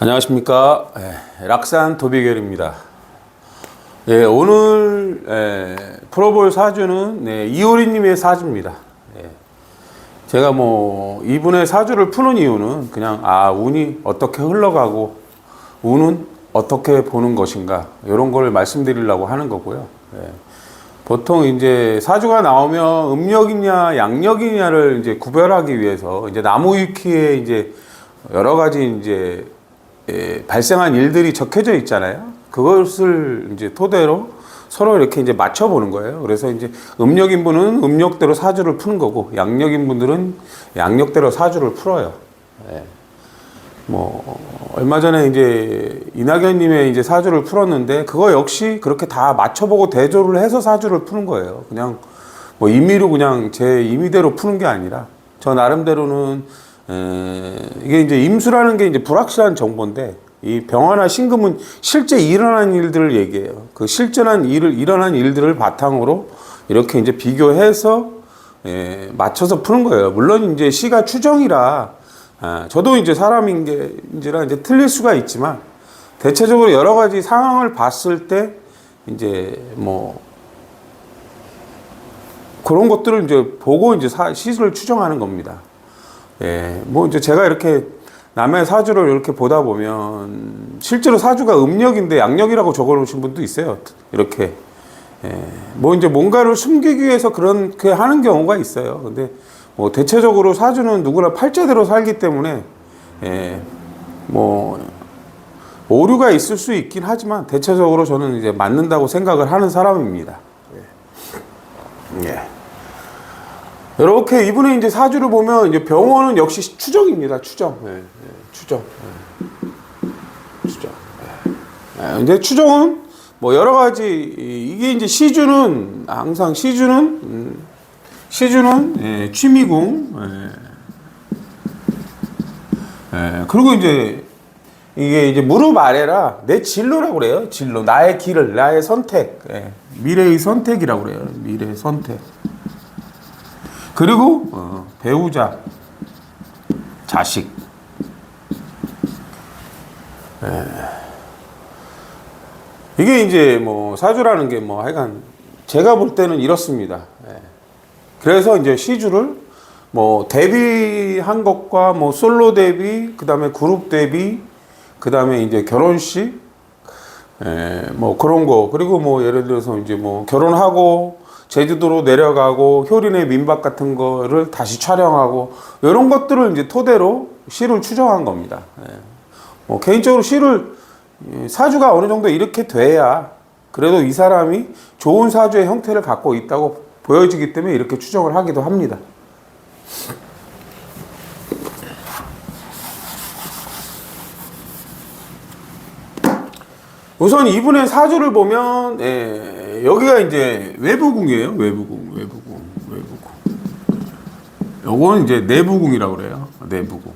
안녕하십니까. 락산 도비결입니다. 오늘 풀어볼 사주는 이효리님의 사주입니다. 제가 이분의 사주를 푸는 이유는 그냥 운이 어떻게 흘러가고 운은 어떻게 보는 것인가 이런 걸 말씀드리려고 하는 거고요. 보통 이제 사주가 나오면 음력이냐 양력이냐를 이제 구별하기 위해서 이제 나무위키에 이제 여러 가지 이제 발생한 일들이 적혀져 있잖아요. 그것을 이제 토대로 서로 이렇게 이제 맞춰보는 거예요. 그래서 이제 음력인 분은 음력대로 사주를 푸는 거고, 양력인 분들은 양력대로 사주를 풀어요. 얼마 전에 이제 이낙연님의 이제 사주를 풀었는데, 그거 역시 그렇게 다 맞춰보고 대조를 해서 사주를 푸는 거예요. 그냥 임의로 그냥 제 임의대로 푸는 게 아니라, 저 나름대로는 이게 이제 임수라는 게 이제 불확실한 정보인데, 이 병화나 신금은 실제 일어난 일들을 얘기해요. 그 일어난 일들을 바탕으로 이렇게 이제 비교해서 맞춰서 푸는 거예요. 물론 이제 시가 추정이라 저도 이제 사람인지라 이제 틀릴 수가 있지만, 대체적으로 여러 가지 상황을 봤을 때 이제 그런 것들을 이제 보고 이제 시를 추정하는 겁니다. 이제 제가 이렇게 남의 사주를 이렇게 보다 보면 실제로 사주가 음력인데 양력이라고 적어 놓으신 분도 있어요. 이렇게. 이제 뭔가를 숨기기 위해서 그렇게 하는 경우가 있어요. 근데 대체적으로 사주는 누구나 팔자대로 살기 때문에 오류가 있을 수 있긴 하지만 대체적으로 저는 이제 맞는다고 생각을 하는 사람입니다. 이렇게 이분의 이제 사주를 보면 이제 병원은 역시 추정입니다. 추정. 추정. 이제 추정은 여러 가지, 이게 이제 시주는 항상 시주는 취미궁. 그리고 이제 이게 이제 무릎 아래라 내 진로라고 그래요. 진로. 나의 길을, 나의 선택. 미래의 선택이라고 그래요. 미래의 선택. 그리고 배우자, 자식. 이게 이제 사주라는 게 하여간 제가 볼 때는 이렇습니다. 그래서 이제 시주를 데뷔한 것과 솔로 데뷔, 그 다음에 그룹 데뷔, 그 다음에 이제 결혼식, 그런 거, 그리고 예를 들어서 이제 결혼하고 제주도로 내려가고 효린의 민박 같은 거를 다시 촬영하고 이런 것들을 이제 토대로 시를 추정한 겁니다. 개인적으로 사주가 어느 정도 이렇게 돼야 그래도 이 사람이 좋은 사주의 형태를 갖고 있다고 보여지기 때문에 이렇게 추정을 하기도 합니다. 우선 이분의 사주를 보면 여기가 이제 외부궁이에요. 외부궁. 요거는 이제 내부궁이라고 그래요. 내부궁.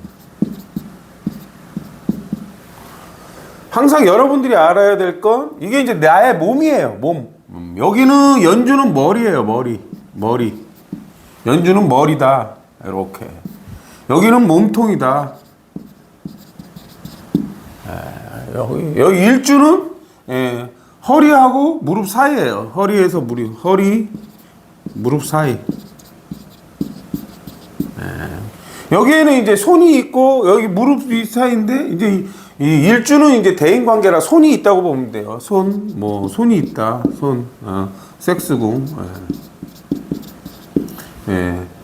항상 여러분들이 알아야 될 건 이게 이제 나의 몸이에요. 몸. 여기는 연주는 머리예요. 머리. 연주는 머리다. 이렇게. 여기는 몸통이다. 여기 일주는 허리하고 무릎 사이예요. 허리에서 허리, 무릎 사이. 여기에는 이제 손이 있고 여기 무릎 사이인데 이제 이 일주는 이제 대인 관계라 손이 있다고 보면 돼요. 손이 있다. 섹스궁.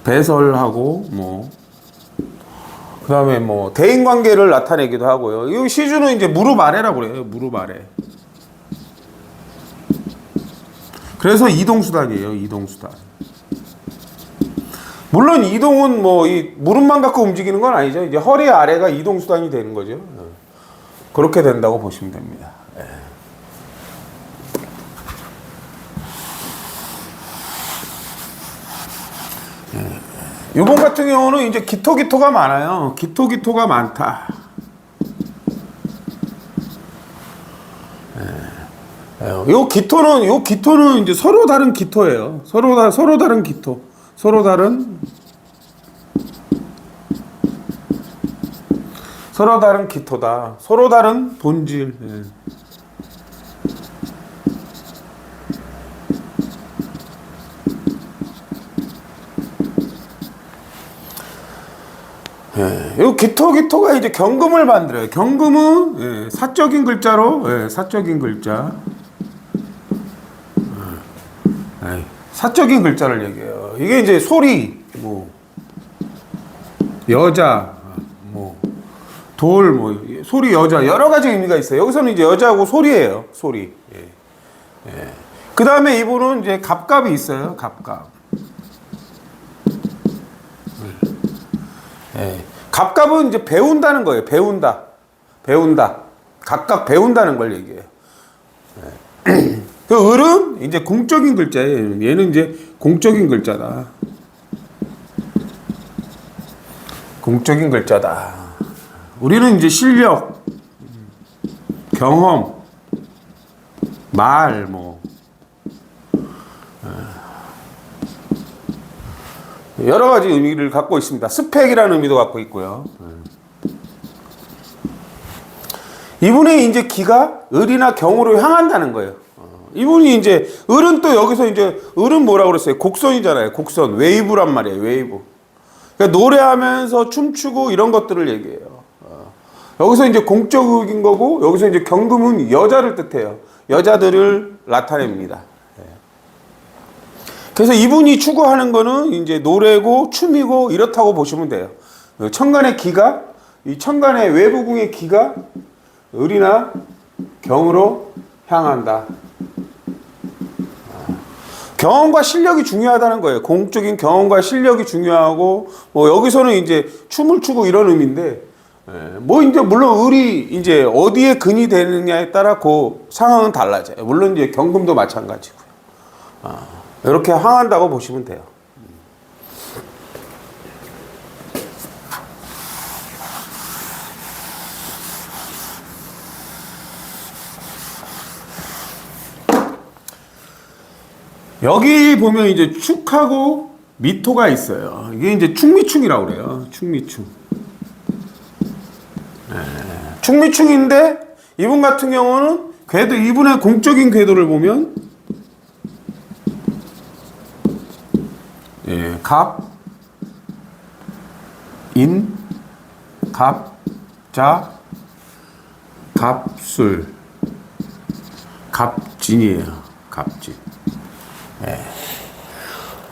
배설하고 그 다음에 대인 관계를 나타내기도 하고요. 이 시주는 이제 무릎 아래라고 그래요. 무릎 아래. 그래서 이동수단이에요. 이동수단. 물론 이동은 이 무릎만 갖고 움직이는 건 아니죠. 이제 허리 아래가 이동수단이 되는 거죠. 그렇게 된다고 보시면 됩니다. 이번 같은 경우는 이제 기토가 많아요. 기토가 많다. 요 기토는 이제 서로 다른 기토예요. 서로 다른 기토. 서로 다른 기토다. 서로 다른 본질. 예. 예, 요 기토가 이제 경금을 만들어요. 경금은 예, 사적인 글자로 예, 사적인 글자. 예, 사적인 글자를 얘기해요. 이게 이제 소리, 뭐 여자, 뭐 돌, 뭐 소리, 여자 여러 가지 의미가 있어요. 여기서는 이제 여자하고 소리예요. 소리. 예. 예. 그 다음에 이분은 이제 갑갑이 있어요. 갑갑. 예. 갑갑은 이제 배운다는 거예요. 배운다. 각각 배운다는 걸 얘기해요. 예. 그 을은 이제 공적인 글자예요. 얘는 이제 공적인 글자다. 공적인 글자다. 우리는 이제 실력, 경험, 말, 뭐 여러 가지 의미를 갖고 있습니다. 스펙이라는 의미도 갖고 있고요. 이분의 이제 기가 을이나 경으로 향한다는 거예요. 이분이 이제 을은 또 여기서 이제 을은 뭐라고 그랬어요? 곡선이잖아요. 곡선, 웨이브란 말이에요. 웨이브. 그러니까 노래하면서 춤추고 이런 것들을 얘기해요. 여기서 이제 공적인 거고 여기서 이제 경금은 여자를 뜻해요. 여자들을 나타냅니다. 그래서 이분이 추구하는 거는 이제 노래고 춤이고 이렇다고 보시면 돼요. 천간의 기가, 이 천간의 외부궁의 기가 을이나 경으로 향한다. 경험과 실력이 중요하다는 거예요. 공적인 경험과 실력이 중요하고, 뭐 여기서는 이제 춤을 추고 이런 의미인데, 뭐 이제 물론 을이 이제 어디에 근이 되느냐에 따라 그 상황은 달라져요. 물론 이제 경금도 마찬가지고요. 이렇게 향한다고 보시면 돼요. 여기 보면 이제 축하고 미토가 있어요. 이게 이제 축미충이라고 그래요. 축미충. 축미충인데 이분 같은 경우는 궤도, 이분의 공적인 궤도를 보면 예, 갑, 인, 갑자, 갑술, 갑진이에요. 갑진. 예.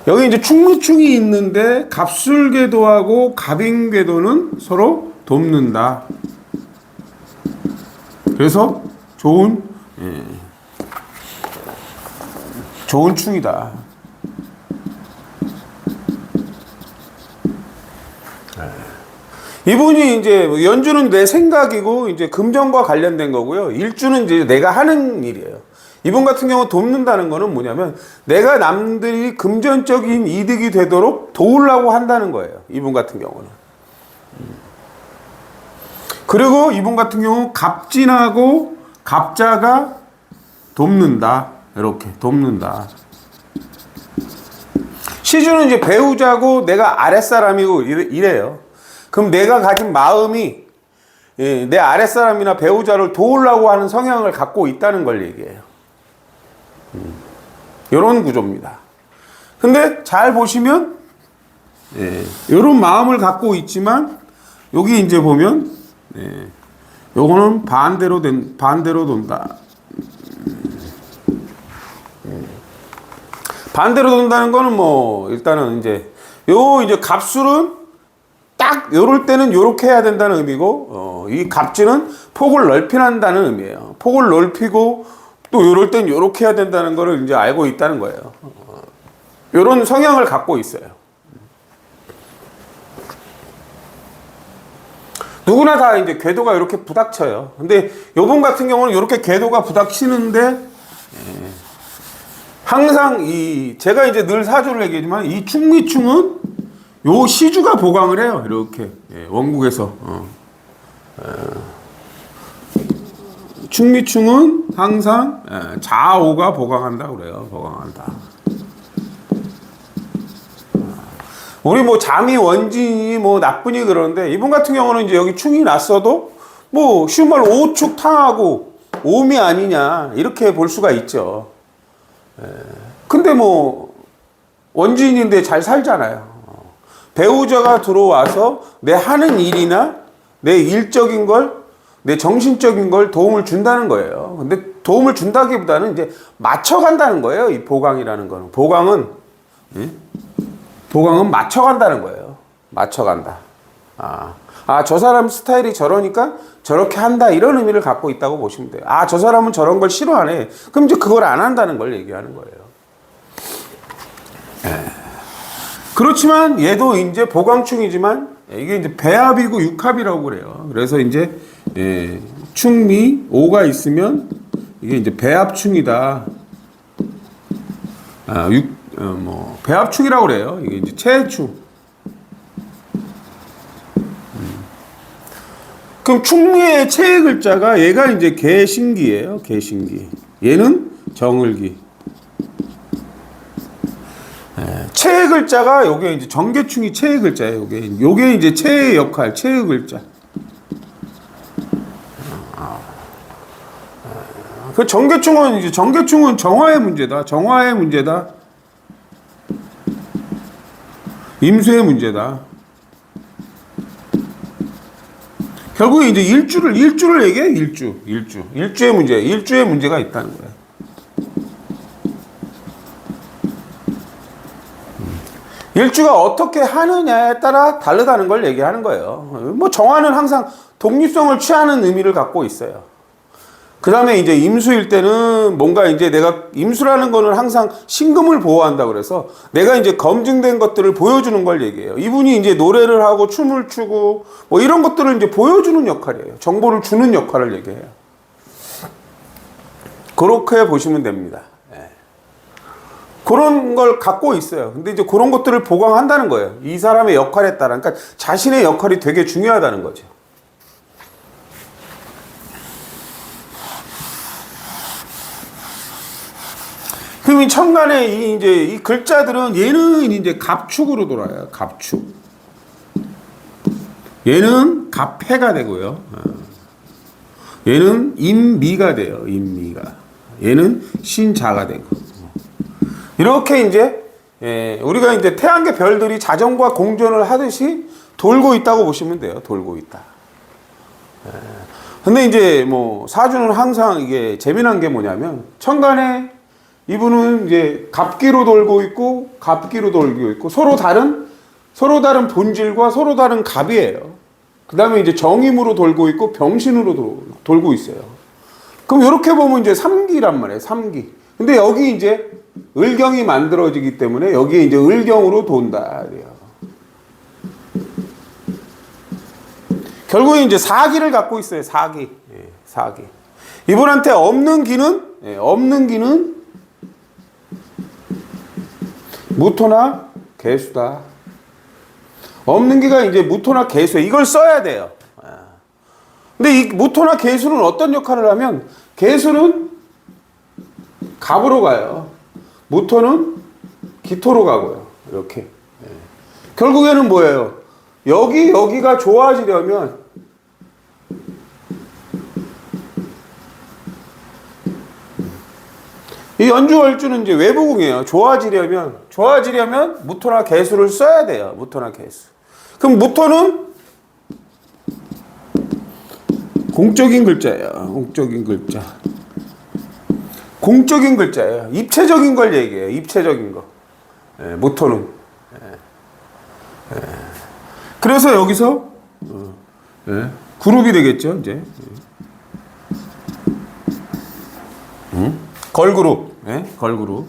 여기 이제 충무충이 있는데 갑술궤도하고 갑인궤도는 서로 돕는다. 그래서 좋은 좋은 충이다. 이분이 이제 연주는 내 생각이고 이제 금전과 관련된 거고요. 일주는 이제 내가 하는 일이에요. 이분 같은 경우 돕는다는 거는 뭐냐면 내가 남들이 금전적인 이득이 되도록 도우려고 한다는 거예요. 이분 같은 경우는. 그리고 이분 같은 경우 갑진하고 갑자가 돕는다. 이렇게 돕는다. 시주는 이제 배우자고 내가 아랫사람이고 이래요. 그럼 내가 가진 마음이 내 아랫사람이나 배우자를 도우려고 하는 성향을 갖고 있다는 걸 얘기해요. 이런 구조입니다. 근데 잘 보시면 이런 마음을 갖고 있지만 여기 이제 보면 요거는 반대로 돈다. 반대로 돈다는 거는 뭐 일단은 이제 갑술은 딱 요럴 때는 요렇게 해야 된다는 의미고 이 갑진은 폭을 넓힌다는 의미예요. 폭을 넓히고 또 요럴 땐 요렇게 해야 된다는 거를 이제 알고 있다는 거예요. 요런 성향을 갖고 있어요. 누구나 다 이제 궤도가 이렇게 부닥쳐요. 근데 요분 같은 경우는 이렇게 궤도가 부닥치는데 항상 제가 이제 늘 사주를 얘기하지만 이 충미충은 요 시주가 보강을 해요. 이렇게 원국에서 충미충은 항상 좌오가 보강한다 그래요. 보강한다. 우리 뭐 잠이 원진이 뭐 나쁘니 그러는데 이분 같은 경우는 이제 여기 충이 났어도 뭐 쉬운 말로 오축 탕하고 오미 아니냐 이렇게 볼 수가 있죠. 근데 뭐 원진인데 잘 살잖아요. 배우자가 들어와서 내 하는 일이나 내 일적인 걸, 내 정신적인 걸 도움을 준다는 거예요. 근데 도움을 준다기보다는 이제 맞춰간다는 거예요. 이 보강이라는 거는. 보강은 맞춰간다는 거예요. 맞춰간다. 저 사람 스타일이 저러니까 저렇게 한다. 이런 의미를 갖고 있다고 보시면 돼요. 저 사람은 저런 걸 싫어하네. 그럼 이제 그걸 안 한다는 걸 얘기하는 거예요. 그렇지만 얘도 이제 보강충이지만 이게 이제 배합이고 육합이라고 그래요. 그래서 이제 충미 5가 있으면 이게 이제 배합충이다. 배합충이라고 그래요. 이게 이제 체해충. 그럼 충미의 체의 글자가 얘가 이제 개신기예요. 개신기. 얘는 정을기. 체의 글자가 요게 이제 정계충이 체의 글자예요. 요게 이제 체의 역할, 체의 글자. 그 정계충은 정화의 문제다. 정화의 문제다. 임수의 문제다. 결국에 이제 일주를 얘기해. 일주의 문제가 있다는 거예요. 일주가 어떻게 하느냐에 따라 다르다는 걸 얘기하는 거예요. 뭐 정화는 항상 독립성을 취하는 의미를 갖고 있어요. 그 다음에 이제 임수일 때는 뭔가 이제 내가 임수라는 거는 항상 신금을 보호한다 그래서 내가 이제 검증된 것들을 보여주는 걸 얘기해요. 이분이 이제 노래를 하고 춤을 추고 뭐 이런 것들을 이제 보여주는 역할이에요. 정보를 주는 역할을 얘기해요. 그렇게 보시면 됩니다. 그런 걸 갖고 있어요. 근데 이제 그런 것들을 보강한다는 거예요. 이 사람의 역할에 따라. 그러니까 자신의 역할이 되게 중요하다는 거죠. 그럼 이 천간에 이 글자들은 얘는 이제 갑축으로 돌아요. 갑축. 얘는 갑해가 되고요. 얘는 임미가 돼요. 임미가. 얘는 신자가 되고. 이렇게 이제 우리가 이제 태양계 별들이 자전과 공전을 하듯이 돌고 있다고 보시면 돼요. 돌고 있다. 근데 이제 뭐 사주는 항상 이게 재미난 게 뭐냐면 천간에 이분은 이제 갑기로 돌고 있고 갑기로 돌고 있고 서로 다른 본질과 서로 다른 갑이에요. 그 다음에 이제 정임으로 돌고 있고 병신으로 돌고 있어요. 그럼 이렇게 보면 이제 삼기란 말이에요. 삼기. 근데 여기 이제 을경이 만들어지기 때문에 여기에 이제 을경으로 돈다. 결국에 이제 사기를 갖고 있어요. 사기. 사기. 이분한테 없는 기는 무토나 개수다. 없는 기가 이제 무토나 개수. 이걸 써야 돼요. 근데 이 무토나 개수는 어떤 역할을 하면 개수는 갑으로 가요. 무토는 기토로 가고요. 이렇게. 결국에는 뭐예요? 여기가 좋아지려면 이 연주월주는 이제 외부궁이에요. 좋아지려면 무토나 개수를 써야 돼요. 무토나 개수. 그럼 무토는 공적인 글자예요. 공적인 글자예요. 입체적인 걸 얘기해요. 입체적인 거. 무토는. 그래서 여기서 그룹이 되겠죠. 이제 걸그룹. 걸그룹.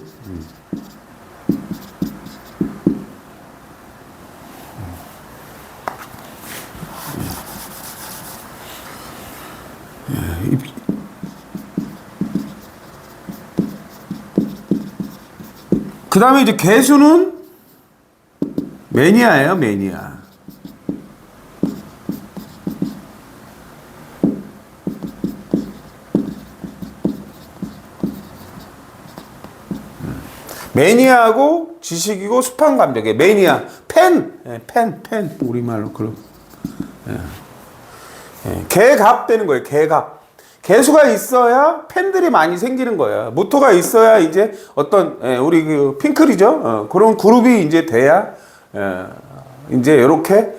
그 다음에 이제 개수는 매니아예요. 매니아. 매니아하고 지식이고 습한 감정이에요. 매니아, 팬. 우리말로 그럼. 개갑 되는 거예요. 개갑. 개수가 있어야 팬들이 많이 생기는 거야. 모토가 있어야 이제 어떤 우리 그 핑클이죠. 그런 그룹이 이제 돼야 이제 이렇게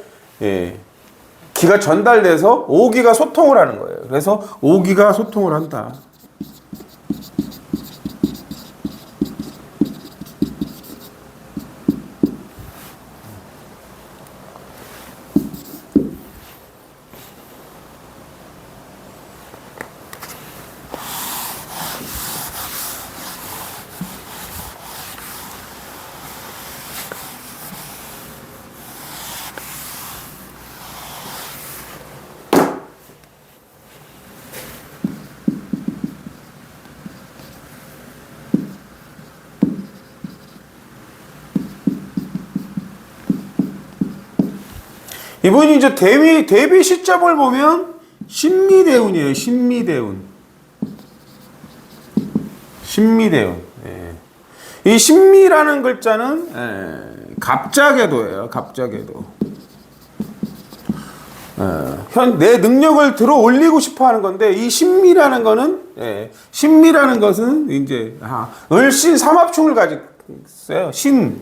기가 전달돼서 5기가 소통을 하는 거예요. 그래서 5기가 소통을 한다. 이분이 이제 데뷔 시점을 보면 신미대운이에요. 신미대운. 이 신미라는 글자는 갑자궤도예요. 갑자궤도. 내 능력을 들어 올리고 싶어 하는 건데, 이 신미라는 거는, 신미라는 것은 이제, 을신 삼합충을 가지고 있어요. 신,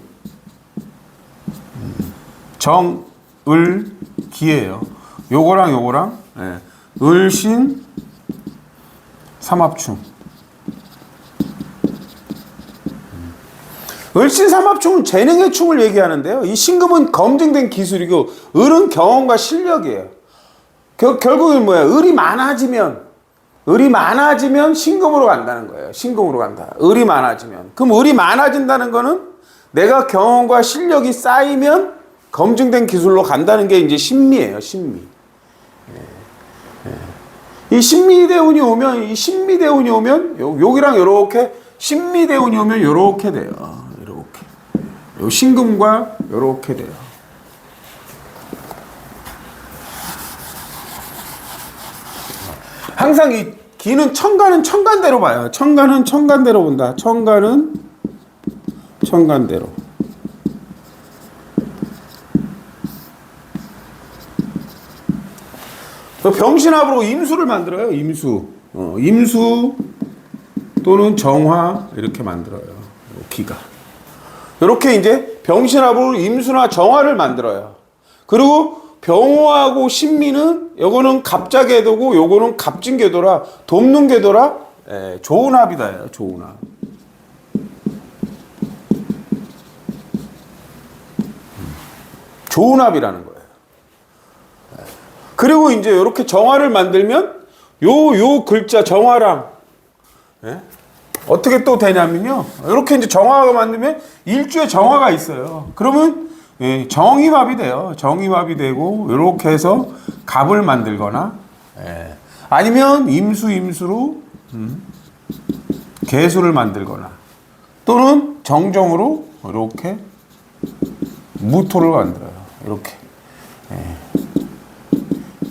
정, 을, 기예요. 요거랑, 을신, 삼합충. 을신 삼합충은 재능의 충을 얘기하는데요. 이 신금은 검증된 기술이고, 을은 경험과 실력이에요. 결국은 뭐야? 을이 많아지면 신금으로 간다는 거예요. 신금으로 간다. 을이 많아지면. 그럼 을이 많아진다는 거는 내가 경험과 실력이 쌓이면 검증된 기술로 간다는 게 이제 신미예요. 신미. 이 신미대운이 오면 여기랑 요렇게 신미대운이 오면 요렇게 돼요. 요렇게. 요 신금과 요렇게 돼요. 항상 이 기는 천간은 천간대로 봐요. 천간은 천간대로 본다. 천간은 천간대로. 병신합으로 임수를 만들어요. 임수. 임수 또는 정화 이렇게 만들어요. 기가. 이렇게 이제 병신합으로 임수나 정화를 만들어요. 그리고 병호하고 신미는 요거는 갑자궤도고 요거는 갑진궤도라 돕는 궤도라 좋은 합이다. 좋은 합. 좋은 합이라는 거예요. 그리고 이제 이렇게 정화를 만들면 요 글자 정화랑 어떻게 또 되냐면요. 이렇게 이제 정화가 만들면 일주에 정화가 있어요. 그러면 정의합이 돼요. 정의합이 되고 이렇게 해서 갑을 만들거나 아니면 임수로 개수를 만들거나 또는 정정으로 이렇게 무토를 만들어요. 이렇게.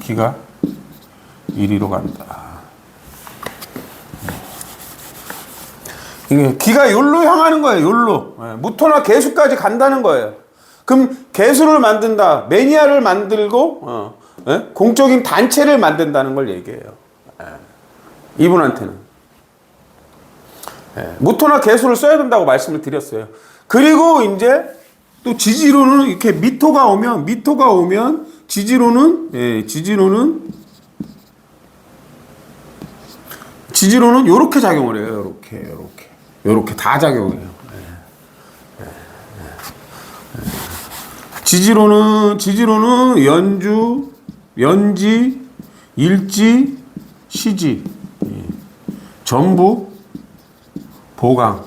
기가 1위로 간다. 이게 기가 욜로 향하는 거예요. 욜로. 무토나 개수까지 간다는 거예요. 그럼 개수를 만든다. 매니아를 만들고 공적인 단체를 만든다는 걸 얘기해요. 이분한테는. 무토나 개수를 써야 된다고 말씀을 드렸어요. 그리고 이제 또 지지로는 이렇게 미토가 오면 지지로는 요렇게 작용을 해요. 요렇게 다 작용해요. 지지로는 연지, 일지, 시지, 전부, 보강.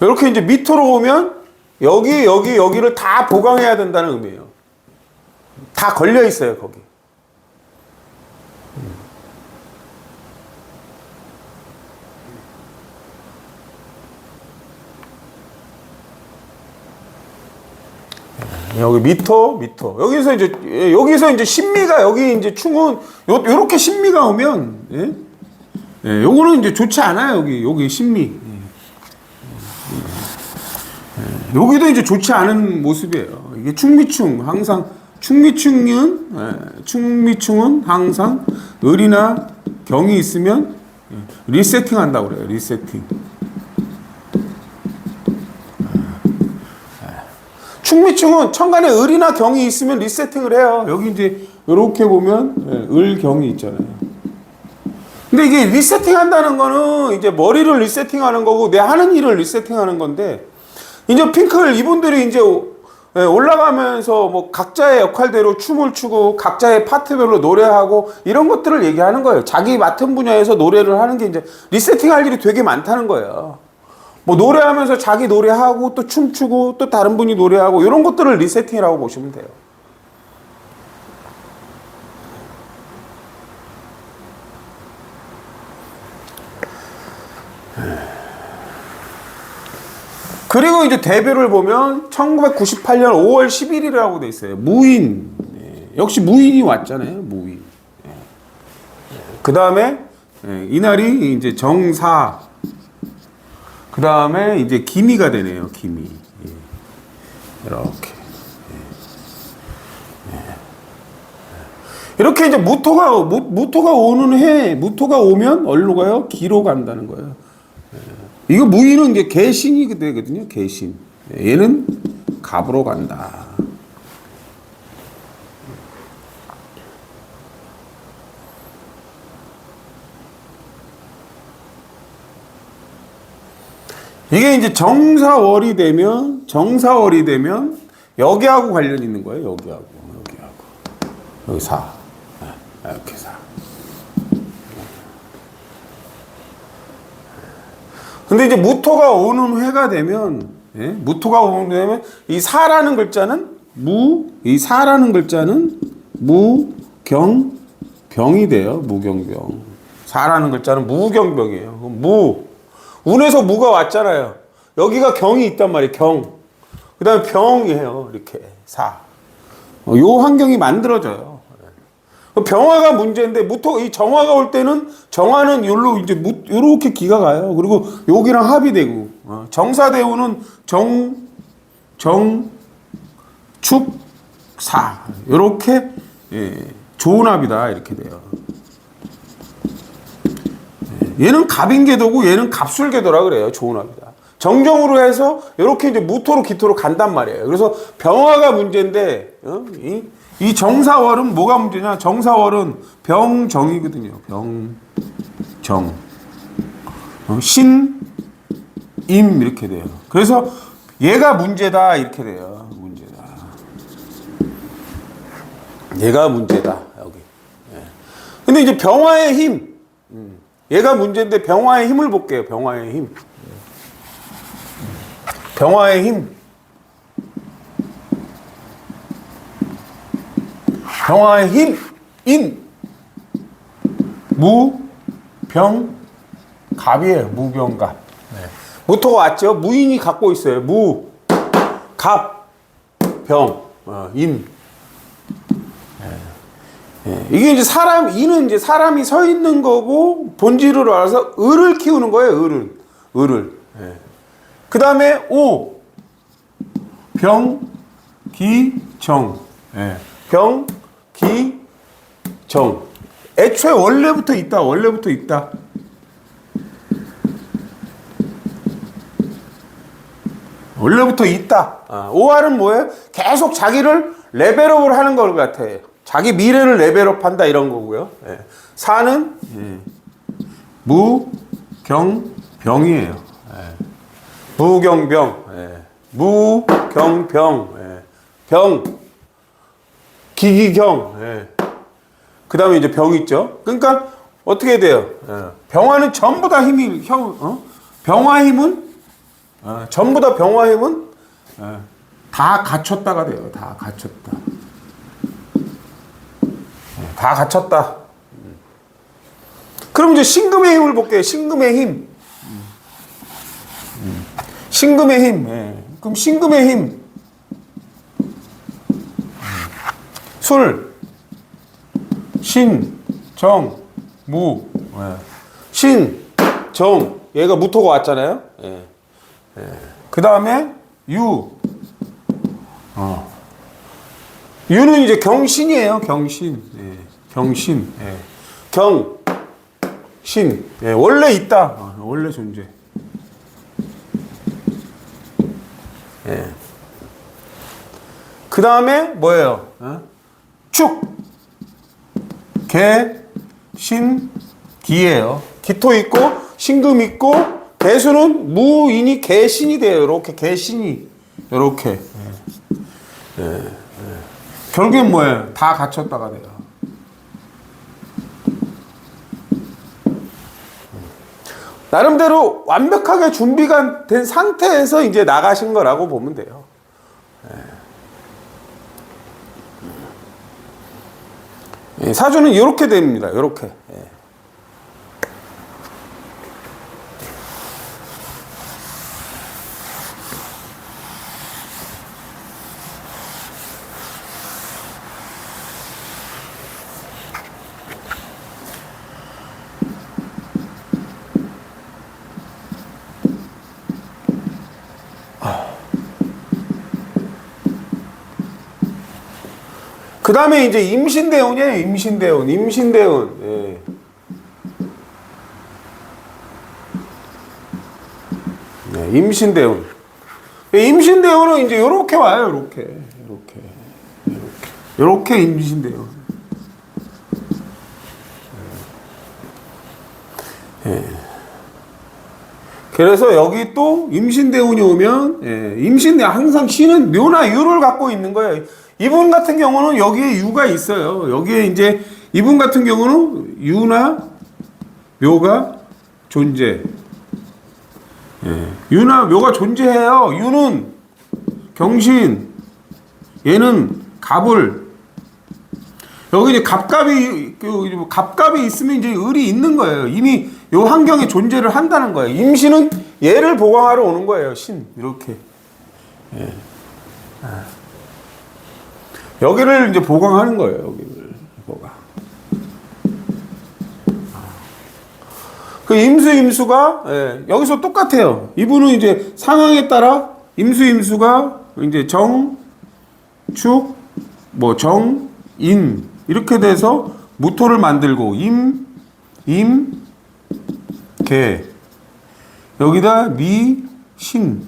이렇게 이제 미토로 오면 여기를 다 보강해야 된다는 의미예요. 다 걸려 있어요, 거기. 여기 미토. 여기서 이제 신미가 여기 이제 충은 요렇게 신미가 오면 예, 요거는 이제 좋지 않아요. 여기 심리. 여기도 이제 좋지 않은 모습이에요. 이게 충미충, 항상 충미충은 항상 을이나 경이 있으면 리세팅 한다고 그래요. 리세팅. 충미충은 천간에 을이나 경이 있으면 리세팅을 해요. 여기 이제 이렇게 보면 을, 경이 있잖아요. 근데 이게 리세팅 한다는 거는 이제 머리를 리세팅 하는 거고 내 하는 일을 리세팅 하는 건데, 이제 핑클 이분들이 이제 올라가면서 뭐 각자의 역할대로 춤을 추고 각자의 파트별로 노래하고 이런 것들을 얘기하는 거예요. 자기 맡은 분야에서 노래를 하는 게 이제 리세팅 할 일이 되게 많다는 거예요. 뭐 노래하면서 자기 노래하고 또 춤추고 또 다른 분이 노래하고 이런 것들을 리세팅이라고 보시면 돼요. 그리고 이제 대별을 보면 1998년 5월 10일이라고 돼 있어요. 무인. 역시 무인이 왔잖아요. 무인. 그 다음에 이날이 이제 정사. 그 다음에 이제 기미가 되네요. 기미. 이렇게. 이렇게 이제 무토가 오는 해, 무토가 오면 어디로 가요? 기로 간다는 거예요. 이거 무인은 이제 개신이 되거든요. 개신. 얘는 갑으로 간다. 이게 이제 정사월이 되면 여기하고 관련 있는 거예요. 여기하고 여기 사. 이렇게 사. 근데 이제 무토가 오는 해가 되면, 이 사라는 글자는 이 사라는 글자는 무경병이 돼요. 무경병. 사라는 글자는 무경병이에요. 운에서 무가 왔잖아요. 여기가 경이 있단 말이에요. 경. 그 다음에 병이에요. 이렇게 사. 요 환경이 만들어져요. 병화가 문제인데 이 정화가 올 때는 정화는 요로 이제 요렇게 기가 가요. 그리고 여기랑 합이 되고 정사대우는 축사 요렇게 좋은 합이다 이렇게 돼요. 얘는 갑인계도고 얘는 갑술계도라 그래요. 좋은 합이다. 정정으로 해서 이렇게 이제 무토로 기토로 간단 말이에요. 그래서 병화가 문제인데 이 정사월은 뭐가 문제냐? 정사월은 병정이거든요. 병정. 신임 이렇게 돼요. 그래서 얘가 문제다 이렇게 돼요. 문제다. 얘가 문제다 여기. 근데 이제 병화의 힘. 얘가 문제인데 병화의 힘을 볼게요. 병화의 힘. 병화의 힘. 병화의 힘, 갑이에요. 무병갑. 무토가 왔죠. 무인이 갖고 있어요. 갑, 병, 인. 이게 이제 인은 이제 사람이 서 있는 거고 본질을 알아서 을을 키우는 거예요. 을을. 그 다음에 병, 기, 정. 병, 기, 정. 애초에 원래부터 있다. 원래부터 있다. 5할은 뭐예요? 계속 자기를 레벨업을 하는 것 같아. 자기 미래를 레벨업 한다 이런 거고요. 4는 무경병이에요. 무경병. 병. 기기경. 그 다음에 이제 병 있죠. 그러니까 어떻게 돼요? 병화는 전부 다 힘이, 병화 힘은, 전부 다 병화 힘은 다 갖췄다가 돼요. 다 갖췄다. 그럼 이제 신금의 힘을 볼게요. 신금의 힘. 그럼 신금의 힘. 술, 신, 정, 무. 신, 정. 얘가 무토가 왔잖아요. 예. 예. 그 다음에 유. 유는 이제 경신이에요. 경신. 예. 경신. 예. 경, 신. 예. 원래 있다. 원래 존재. 예. 그 다음에 뭐예요? 축. 개, 신, 기예요. 기토 있고 신금 있고 개수는 무인이 개신이 돼요. 이렇게 개신이 이렇게. 예. 예. 예. 결국엔 뭐예요? 다 갖췄다가 돼요. 나름대로 완벽하게 준비가 된 상태에서 이제 나가신 거라고 보면 돼요. 예. 사주는 이렇게 됩니다. 이렇게. 예. 그 다음에 이제 임신대운이에요. 임신대운. 임신대운. 예. 네, 임신대운. 임신대운은 이제 요렇게 와요. 요렇게. 요렇게 임신대운. 예. 그래서 여기 또 임신대운이 오면, 예. 임신대 항상 신은 묘나 유를 갖고 있는 거예요. 이분 같은 경우는 여기에 유가 있어요. 여기에 이제 이분 같은 경우는 유나 묘가 존재. 예. 유나 묘가 존재해요. 유는 경신, 얘는 갑을. 여기 이제 갑갑이 있으면 이제 을이 있는 거예요. 이미 요 환경에 존재를 한다는 거예요. 임신은 얘를 보강하러 오는 거예요. 신 이렇게. 예. 여기를 이제 보강하는 거예요. 여기를 보강. 그 임수가 예, 여기서 똑같아요. 이분은 이제 상황에 따라 임수가 이제 정, 축, 뭐 정, 인 이렇게 돼서 무토를 만들고 개 여기다 미, 신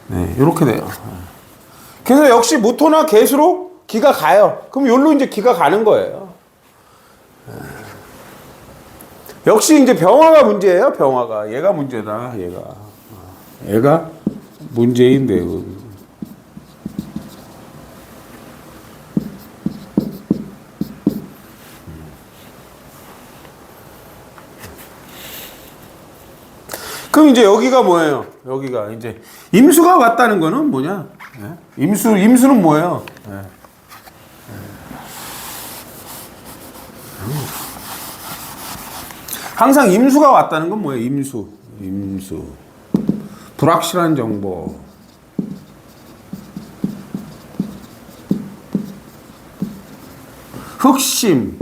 네, 이렇게 돼요. 그래서 역시 무토나 개수로 기가 가요. 그럼 여기로 이제 기가 가는 거예요. 역시 이제 병화가 문제예요. 병화가 얘가 문제다. 얘가 문제인데요. 그럼 이제 여기가 뭐예요? 여기가 이제 임수가 왔다는 거는 뭐냐? 임수는 뭐예요? 항상 임수가 왔다는 건 뭐예요? 임수. 불확실한 정보. 흑심.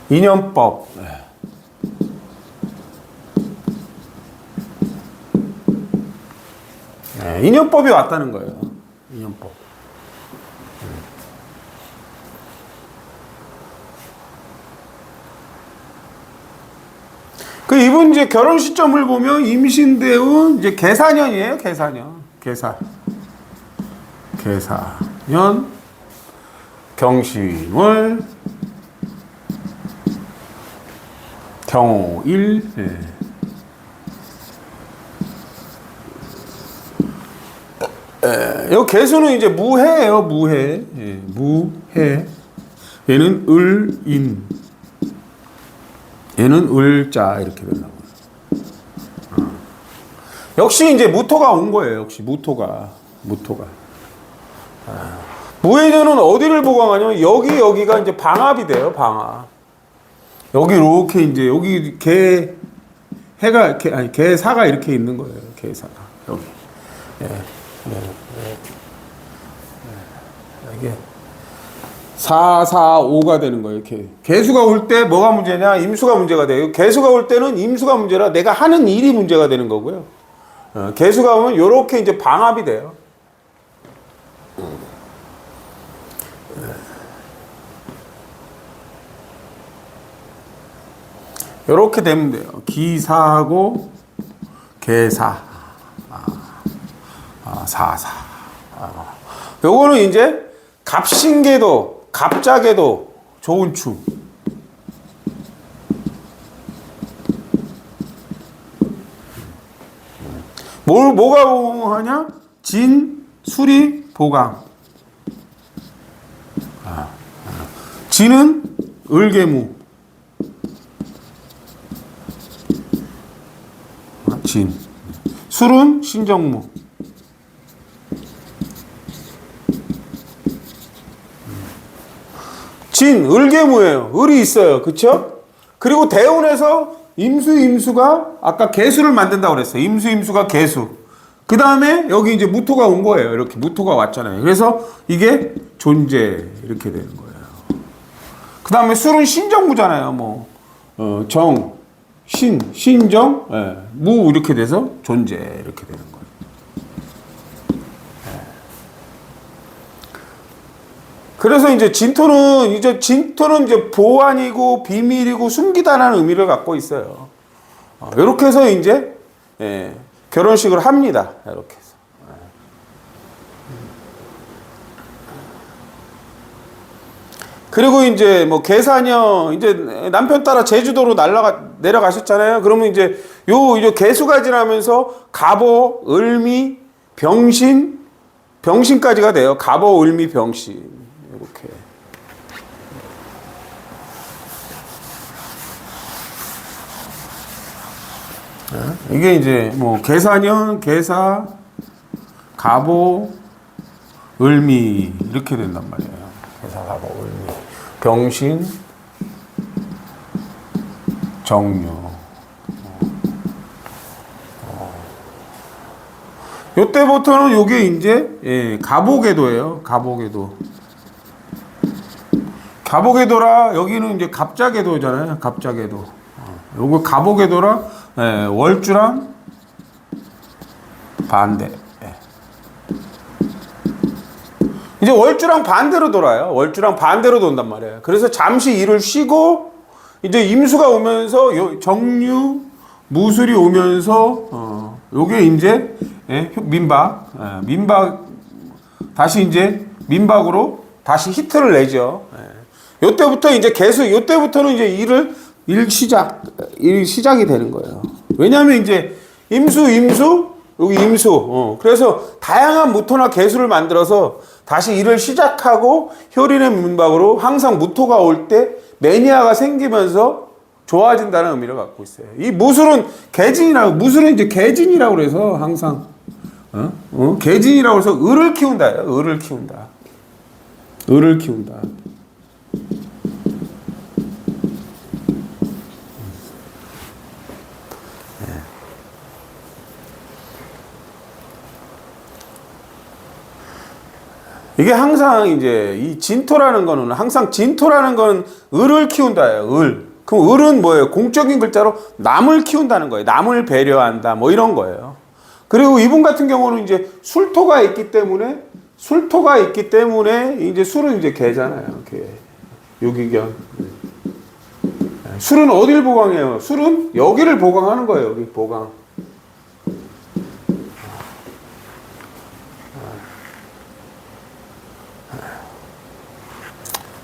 인연법. 인연법이 왔다는 거예요. 인연법. 그 이분 이제 결혼 시점을 보면 임신대운 이제 계사년이에요. 계사년 경신월 경호일. 이 개수는 이제 무해예요. 무해. 얘는 을인. 얘는 을자 이렇게 된다고. 역시 이제 무토가 온 거예요. 역시 무토가. 무해년은 어디를 보강하냐면 여기가 이제 방합이 돼요. 방합. 여기 이렇게 이제 여기 개사가 이렇게 있는 거예요. 개사가 여기. 이게 4, 4, 5가 되는 거예요. 이렇게. 개수가 올 때 뭐가 문제냐? 임수가 문제가 돼요. 개수가 올 때는 임수가 문제라 내가 하는 일이 문제가 되는 거고요. 개수가 오면 이렇게 이제 방합이 돼요. 이렇게 되면 돼요. 기사하고 개사. 4, 4. 요거는 이제 갑신개도, 갑자개도 좋은 축. 뭐가 하냐? 진, 수리, 보강. 진은 을개무. 진. 술은 신정무. 진, 을개무예요. 을이 있어요. 그쵸? 그리고 대운에서 임수가 아까 개수를 만든다고 그랬어요. 임수가 개수. 그 다음에 여기 이제 무토가 온 거예요. 이렇게 무토가 왔잖아요. 그래서 이게 존재 이렇게 되는 거예요. 그 다음에 술은 신정무잖아요. 뭐 신정, 예, 무 이렇게 돼서 존재 이렇게 되는 거예요. 예. 그래서 이제 진토는 이제 보안이고 비밀이고 숨기다라는 의미를 갖고 있어요. 이렇게 해서 이제 결혼식을 합니다. 이렇게 해서. 그리고 이제 뭐 계사녀 이제 남편 따라 제주도로 내려가셨잖아요. 그러면 이제 개수가 지나면서 갑오, 을미, 병신까지가 돼요. 갑오, 을미, 병신 이렇게. 이게 이제 뭐 계사년, 계사, 갑오, 을미 이렇게 된단 말이에요. 계사, 갑오, 을미, 병신, 정유. 요때부터는 요게 이제 갑오궤도예요. 갑오궤도라 여기는 이제 갑자궤도잖아요. 갑자궤도. 요거 갑오궤도라 월주랑 반대. 이제 월주랑 반대로 돌아요. 월주랑 반대로 돈단 말이에요. 그래서 잠시 일을 쉬고 이제 임수가 오면서 정유, 무술이 오면서 요게 이제 민박 다시 이제 민박으로 다시 히트를 내죠. 요때부터 이제 요때부터는 이제 일이 시작이 되는 거예요. 왜냐하면 이제 여기 임수. 그래서 다양한 무토나 개수를 만들어서 다시 일을 시작하고 효린의 민박으로 항상 무토가 올 때 매니아가 생기면서 좋아진다는 의미를 갖고 있어요. 이 무술은 이제 개진이라고 그래서 항상 개진이라고 해서 을을 키운다예요. 을을 키운다. 이게 항상 이제 이 진토라는 거는 을을 키운다예요. 을. 그럼 을은 뭐예요? 공적인 글자로 남을 키운다는 거예요. 남을 배려한다. 뭐 이런 거예요. 그리고 이분 같은 경우는 이제 술토가 있기 때문에 이제 술은 이제 개잖아요. 개. 유기견. 술은 어딜 보강해요? 술은 여기를 보강하는 거예요. 여기 보강.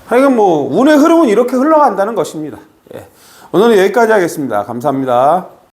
하여간 뭐 운의 흐름은 이렇게 흘러간다는 것입니다. 오늘은 여기까지 하겠습니다. 감사합니다.